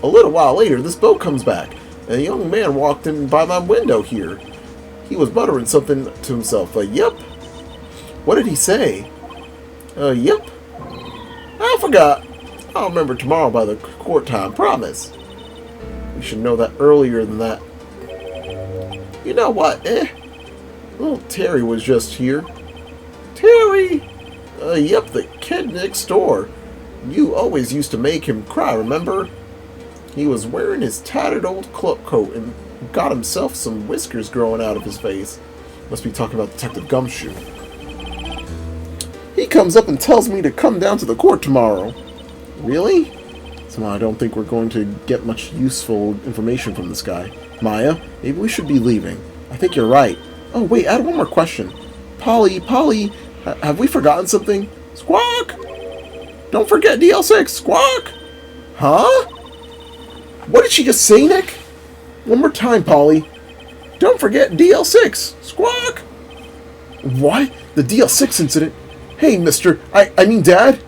A little while later, this boat comes back. And a young man walked in by my window here. He was muttering something to himself. Yep. What did he say? Yep. I forgot. I'll remember tomorrow by the court time, promise. We should know that earlier than that. You know what, Little Terry was just here. Terry! Yep, the kid next door. You always used to make him cry, remember? He was wearing his tattered old club coat and got himself some whiskers growing out of his face. Must be talking about Detective Gumshoe. He comes up and tells me to come down to the court tomorrow. Really? Somehow I don't think we're going to get much useful information from this guy. Maya, maybe we should be leaving. I think you're right. Oh, wait, I had one more question. Polly, have we forgotten something? Squawk! Don't forget DL6, Squawk! Huh? What did she just say, Nick? One more time, Polly. Don't forget DL6, Squawk! What? The DL6 incident? Hey, mister, I mean Dad?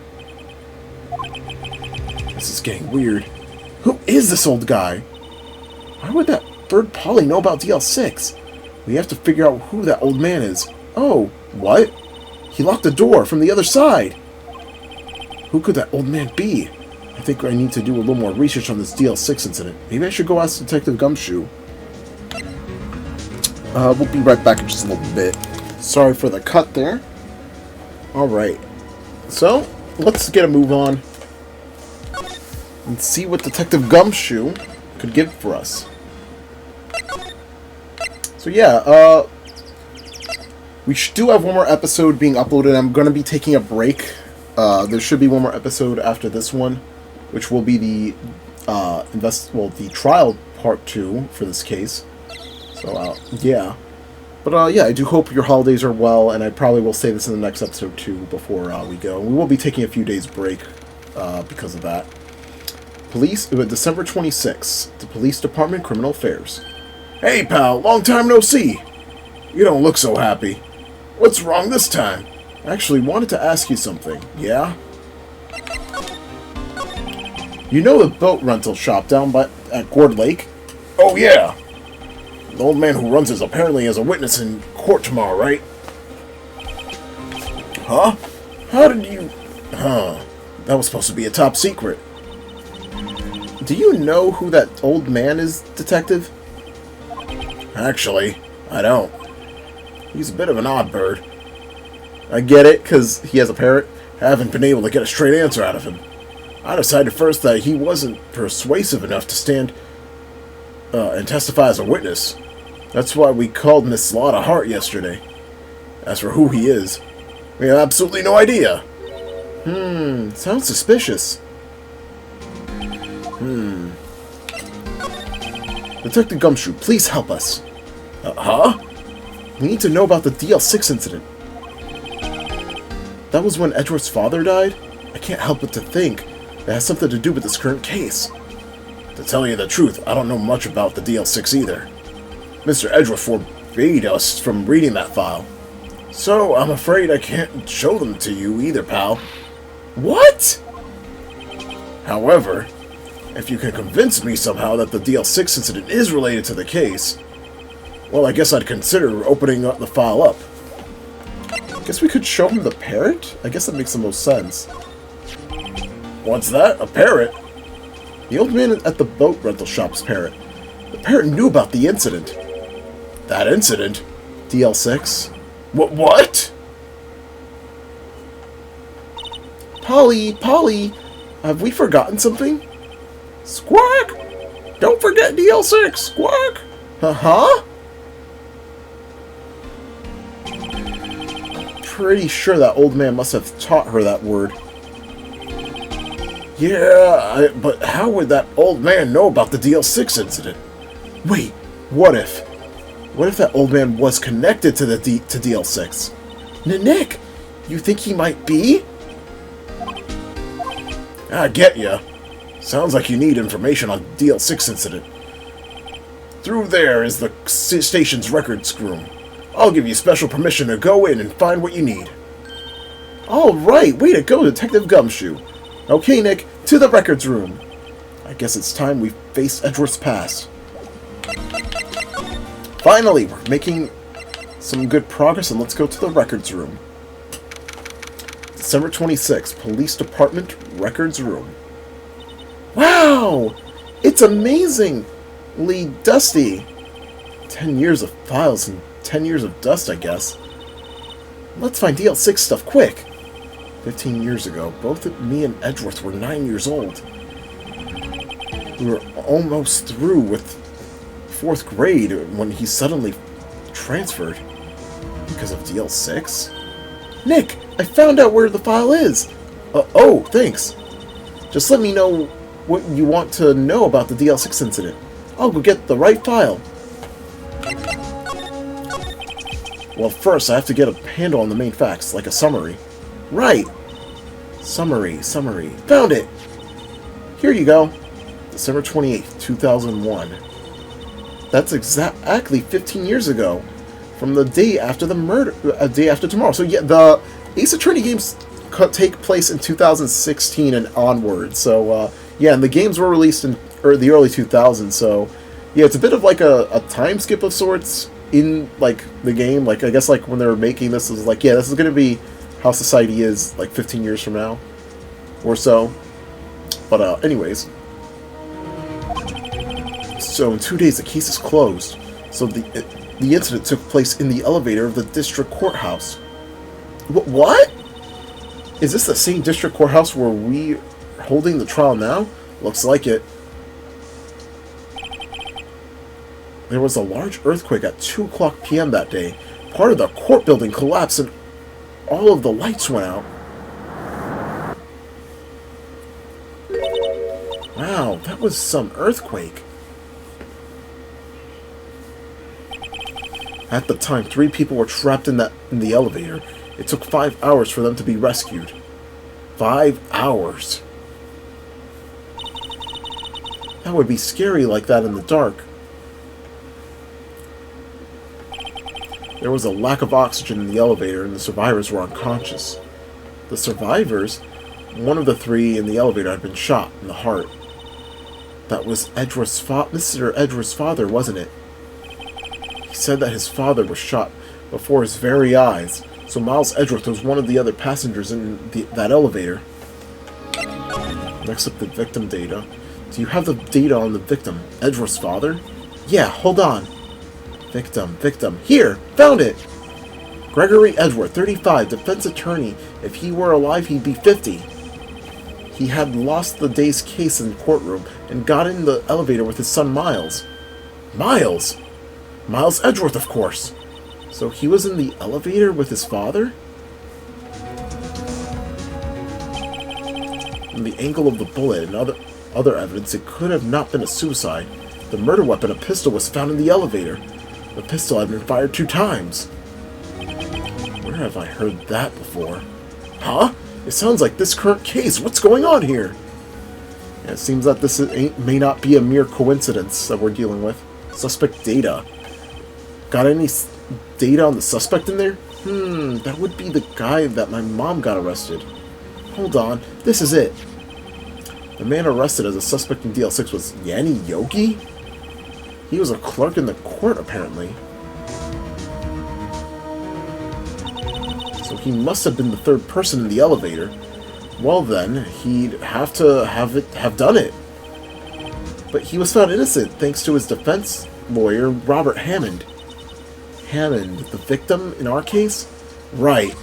This is getting weird. Who is this old guy? Why would that bird Polly know about DL6? We have to figure out who that old man is. Oh, what? He locked the door from the other side. Who could that old man be? I think I need to do a little more research on this DL6 incident. Maybe I should go ask Detective Gumshoe. We'll be right back in just a little bit. Sorry for the cut there. Alright. So, let's get a move on and see what Detective Gumshoe could give for us. So yeah, we do have one more episode being uploaded. I'm going to be taking a break. There should be one more episode after this one, which will be the the trial part 2 for this case. So yeah. But yeah, I do hope your holidays are well, and I probably will say this in the next episode too before we go. We will be taking a few days break because of that. December 26th, the Police Department, Criminal Affairs. Hey, pal, long time no see. You don't look so happy. What's wrong this time? I actually wanted to ask you something. Yeah? You know the boat rental shop down at Gourd Lake? Oh, yeah. The old man who runs it apparently has a witness in court tomorrow, right? Huh? How did you... Huh. That was supposed to be a top secret. Do you know who that old man is, Detective? Actually, I don't. He's a bit of an odd bird. I get it, because he has a parrot. I haven't been able to get a straight answer out of him. I decided first that he wasn't persuasive enough to stand and testify as a witness. That's why we called Miss Lotta Hart yesterday. As for who he is, we have absolutely no idea. Sounds suspicious. Detective Gumshoe, please help us. Huh? We need to know about the DL6 incident. That was when Edgeworth's father died? I can't help but to think that has something to do with this current case. To tell you the truth, I don't know much about the DL6 either. Mr. Edgeworth forbade us from reading that file. So, I'm afraid I can't show them to you either, pal. What? However, if you can convince me somehow that the DL6 incident is related to the case, well, I guess I'd consider opening up the file up. Guess we could show him the parrot? I guess that makes the most sense. What's that? A parrot? The old man at the boat rental shop's parrot. The parrot knew about the incident. That incident? DL6. What? Polly, have we forgotten something? Squawk! Don't forget DL6, squawk! Huh? Pretty sure that old man must have taught her that word. Yeah, but how would that old man know about the DL6 incident? Wait, what if? What if that old man was connected to to DL6? Nick, you think he might be? I get ya. Sounds like you need information on DL6 incident. Through there is the station's records room. I'll give you special permission to go in and find what you need. All right, way to go, Detective Gumshoe. Okay, Nick, to the records room. I guess it's time we face Edgeworth's past. Finally, we're making some good progress, and let's go to the records room. December 26th, Police Department Records Room. Wow! It's amazingly dusty. 10 years of files and 10 years of dust, I guess. Let's find DL6 stuff quick. 15 years ago, both me and Edgeworth were 9 years old. We were almost through with 4th grade when he suddenly transferred. Because of DL6? Nick, I found out where the file is. Oh, thanks. Just let me know what you want to know about the DL6 incident. I'll go get the right file. Well, first I have to get a handle on the main facts, like a summary. Right. Summary. Found it. Here you go. December 28th, 2001. That's exactly 15 years ago. From the day after the murder, a day after tomorrow. So yeah, the Ace Attorney games take place in 2016 and onward. So yeah, and the games were released in the early 2000s. So yeah, it's a bit of like a time skip of sorts in like the game. Like I guess like when they were making this, it was like, yeah, this is gonna be how society is like 15 years from now or so. But anyways, so in 2 days the case is closed. So the incident took place in the elevator of the district courthouse. What? Is this the same district courthouse where we are holding the trial now? Looks like it. There was a large earthquake at 2:00 p.m. that day. Part of the court building collapsed and all of the lights went out. Wow, that was some earthquake. At the time, 3 people were trapped in the elevator. It took 5 hours for them to be rescued. 5 hours. That would be scary like that in the dark. There was a lack of oxygen in the elevator and the survivors were unconscious. The survivors, one of the 3 in the elevator had been shot in the heart. That was Mr. Edgeworth's father, wasn't it? He said that his father was shot before his very eyes, so Miles Edgeworth was one of the other passengers in that elevator. Next up, the victim data. Do you have the data on the victim, Edgeworth's father? Yeah, hold on. Victim. Here! Found it! Gregory Edgeworth, 35, defense attorney. If he were alive, he'd be 50. He had lost the day's case in the courtroom and got in the elevator with his son Miles. Miles? Miles Edgeworth, of course. So he was in the elevator with his father? From the angle of the bullet and other evidence, it could have not been a suicide. The murder weapon, a pistol, was found in the elevator. The pistol had been fired 2 times. Where have I heard that before? Huh? It sounds like this current case. What's going on here? Yeah, it seems that this may not be a mere coincidence that we're dealing with. Suspect data. Got any data on the suspect in there? That would be the guy that my mom got arrested. Hold on, this is it. The man arrested as a suspect in DL6 was Yanni Yogi? He was a clerk in the court, apparently. So he must have been the 3rd person in the elevator. Well then, he'd have to have done it. But he was found innocent thanks to his defense lawyer, Robert Hammond. Hammond, the victim in our case? Right.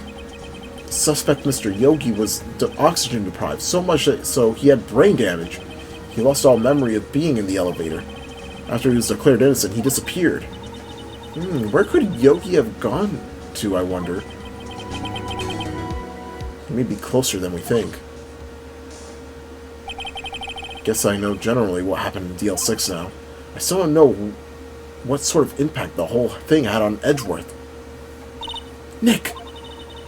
Suspect Mr. Yogi was oxygen deprived, so much that so he had brain damage. He lost all memory of being in the elevator. After he was declared innocent, he disappeared. Where could Yogi have gone to, I wonder? He may be closer than we think. Guess I know generally what happened in DL6 now. I still don't know what sort of impact the whole thing had on Edgeworth. Nick!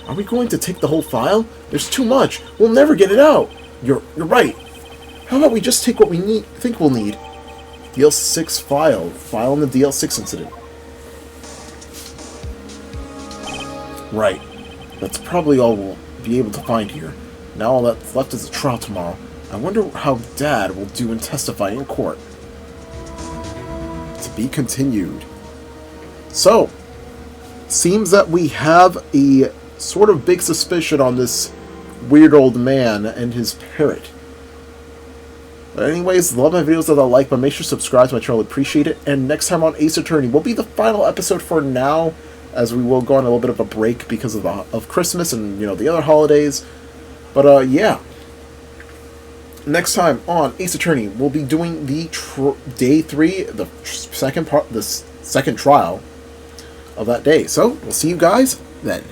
Are we going to take the whole file? There's too much. We'll never get it out. You're right. How about we just take what we think we'll need? DL6 file. File on the DL6 incident. Right. That's probably all we'll be able to find here. Now all that's left is a trial tomorrow. I wonder how Dad will do in testifying in court. To be continued. So, seems that we have a sort of big suspicion on this weird old man and his parrot. But anyways, love my videos that I like, but make sure to subscribe to my channel, appreciate it. And next time on Ace Attorney will be the final episode for now, as we will go on a little bit of a break because of Christmas and, you know, the other holidays. But yeah. Next time on Ace Attorney, we'll be doing the day 3, the second trial of that day. So, we'll see you guys then.